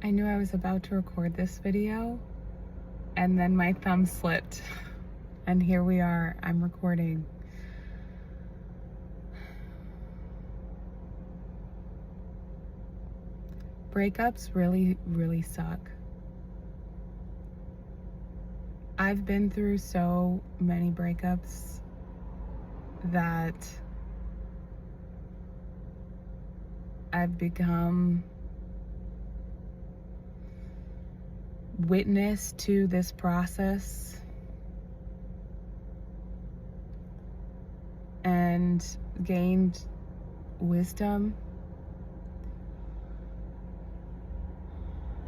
I knew I was about to record this video and then my thumb slipped and here we are, I'm recording. Breakups really suck. I've been through so many breakups that I've become witness to this process and gained wisdom.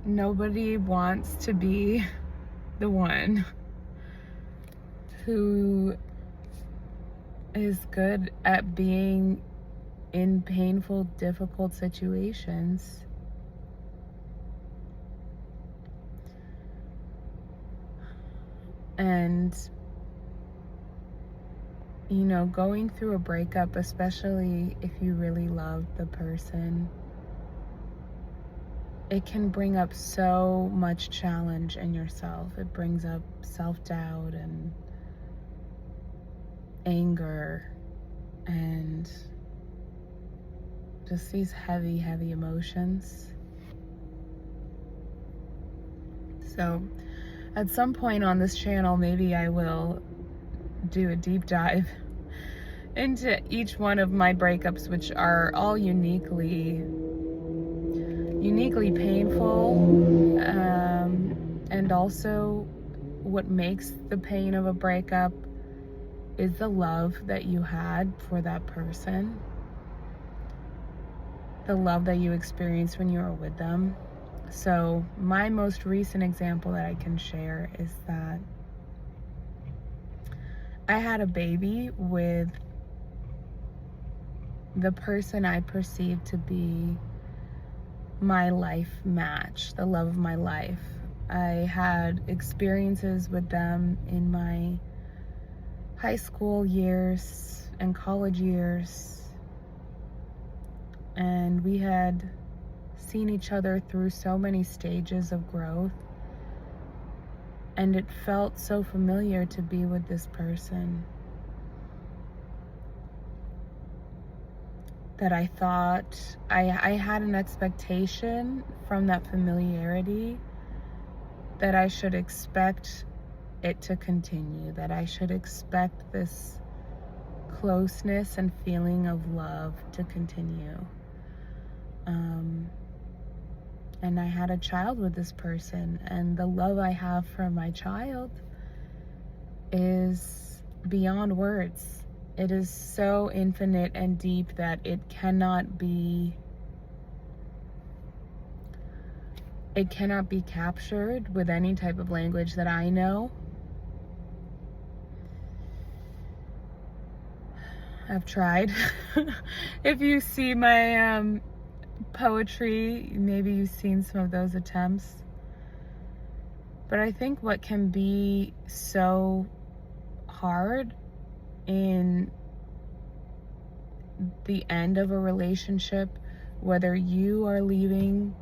Nobody wants to be the one who is good at being in painful, difficult situations. And, you know, going through a breakup, especially if you really love the person, it can bring up so much challenge in yourself. It brings up self-doubt and anger and just these heavy emotions. So at some point on this channel, maybe I will do a deep dive into each one of my breakups, which are all uniquely painful, and also what makes the pain of a breakup is the love that you had for that person, the love that you experienced when you were with them. So my most recent example that I can share is that I had a baby with the person I perceived to be my life match, the love of my life. I had experiences with them in my high school years and college years, and we had seen each other through so many stages of growth, and it felt so familiar to be with this person that I thought I had an expectation from that familiarity that I should expect it to continue, that I should expect this closeness and feeling of love to continue. And I had a child with this person, and the love I have for my child is beyond words. It is so infinite and deep that it cannot be captured with any type of language that I know. I've tried. If you see my poetry, maybe you've seen some of those attempts. But I think what can be so hard in the end of a relationship, whether you are leaving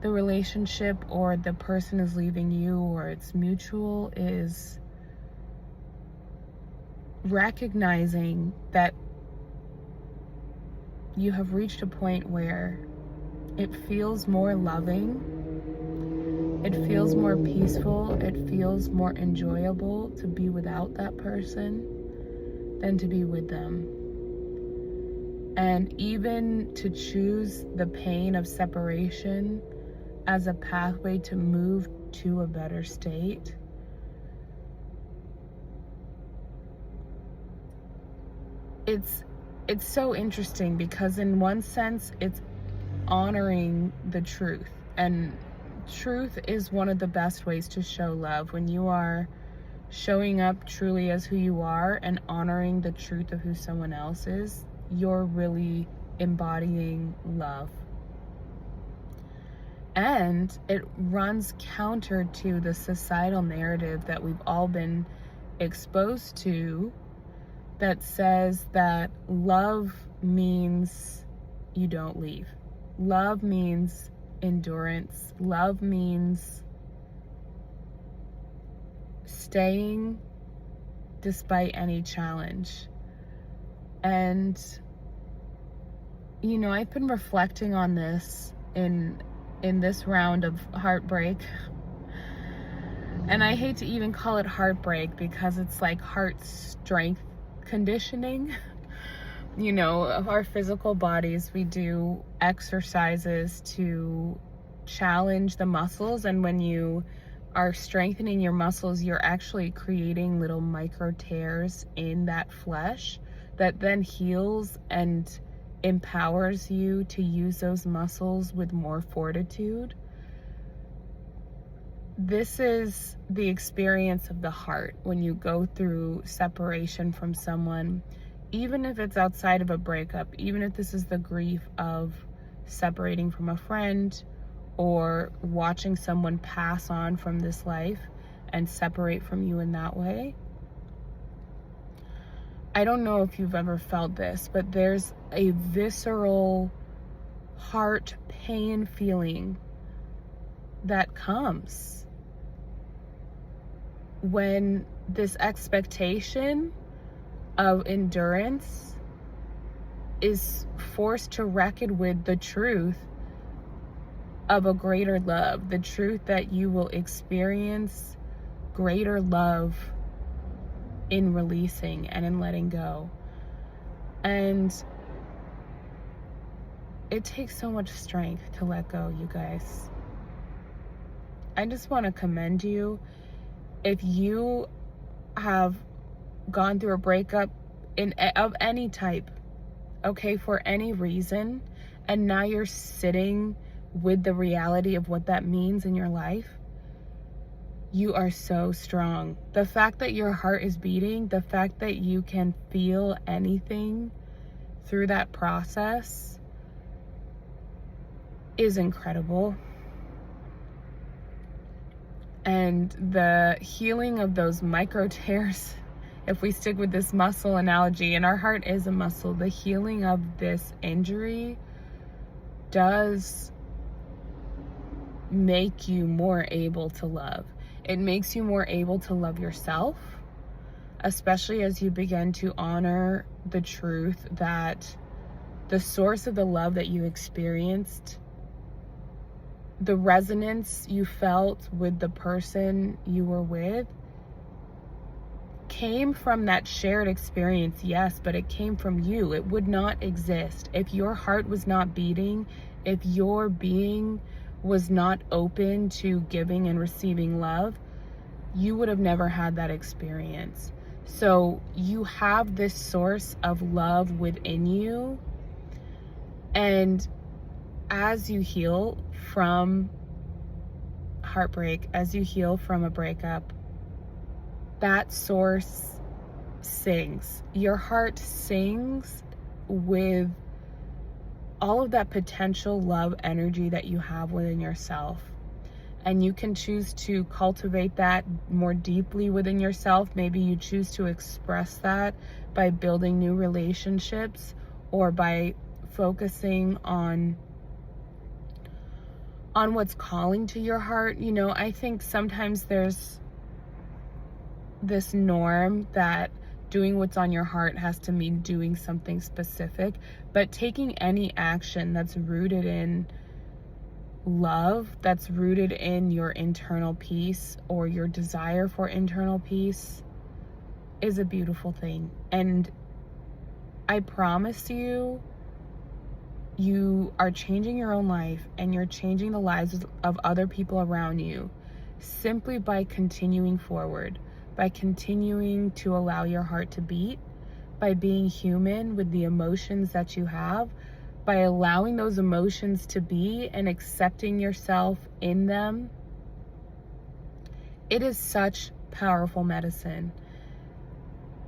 the relationship or the person is leaving you or it's mutual, is recognizing that you have reached a point where it feels more loving, it feels more peaceful, it feels more enjoyable to be without that person than to be with them. And even to choose the pain of separation as a pathway to move to a better state, it's so interesting, because in one sense it's honoring the truth, and truth is one of the best ways to show love. When you are showing up truly as who you are and honoring the truth of who someone else is, you're really embodying love. And it runs counter to the societal narrative that we've all been exposed to, that says that love means you don't leave. Love means endurance. Love means staying despite any challenge. And, I've been reflecting on this in this round of heartbreak. And I hate to even call it heartbreak because it's like heart strength conditioning. Our physical bodies, we do exercises to challenge the muscles. And when you are strengthening your muscles, you're actually creating little micro tears in that flesh that then heals and empowers you to use those muscles with more fortitude. This is the experience of the heart when you go through separation from someone, even if it's outside of a breakup, even if this is the grief of separating from a friend or watching someone pass on from this life and separate from you in that way. I don't know if you've ever felt this, but there's a visceral heart pain feeling that comes when this expectation of endurance is forced to reckon with the truth of a greater love, the truth that you will experience greater love in releasing and in letting go. And it takes so much strength to let go, you guys. I just want to commend you. If you have gone through a breakup of any type, okay, for any reason, and now you're sitting with the reality of what that means in your life, you are so strong. The fact that your heart is beating, the fact that you can feel anything through that process is incredible. And the healing of those micro tears, if we stick with this muscle analogy, and our heart is a muscle, the healing of this injury does make you more able to love. It makes you more able to love yourself, especially as you begin to honor the truth that the source of the love that you experienced, the resonance you felt with the person you were with, came from that shared experience, yes, but it came from you. It would not exist if your heart was not beating, if your being was not open to giving and receiving love. You would have never had that experience. So you have this source of love within you, and as you heal from heartbreak, as you heal from a breakup, that source sings. Your heart sings with all of that potential love energy that you have within yourself. And you can choose to cultivate that more deeply within yourself. Maybe you choose to express that by building new relationships or by focusing on what's calling to your heart. I think sometimes there's this norm that doing what's on your heart has to mean doing something specific, but taking any action that's rooted in love, that's rooted in your internal peace or your desire for internal peace, is a beautiful thing. And I promise you, you are changing your own life and you're changing the lives of other people around you simply by continuing forward, by continuing to allow your heart to beat, by being human with the emotions that you have, by allowing those emotions to be and accepting yourself in them. It is such powerful medicine,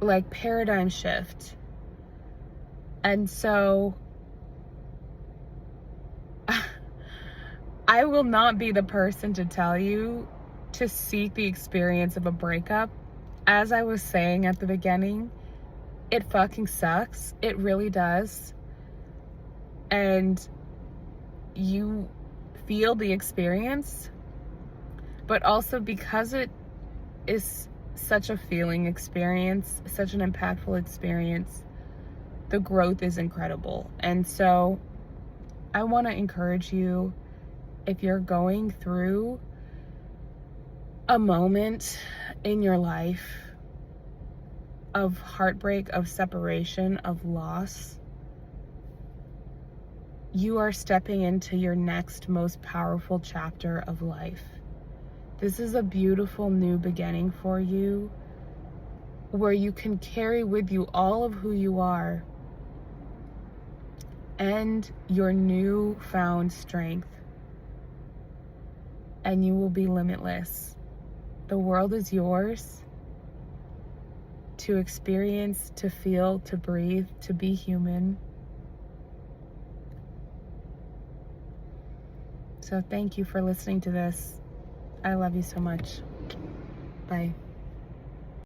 like paradigm shift. And so I will not be the person to tell you to seek the experience of a breakup. As I was saying at the beginning, it fucking sucks. It really does. And you feel the experience, but also because it is such a feeling experience, such an impactful experience, the growth is incredible. And so I want to encourage you, if you're going through a moment in your life of heartbreak, of separation, of loss, you are stepping into your next most powerful chapter of life. This is a beautiful new beginning for you, where you can carry with you all of who you are and your newfound strength, and you will be limitless. The world is yours to experience, to feel, to breathe, to be human. So thank you for listening to this. I love you so much. Bye.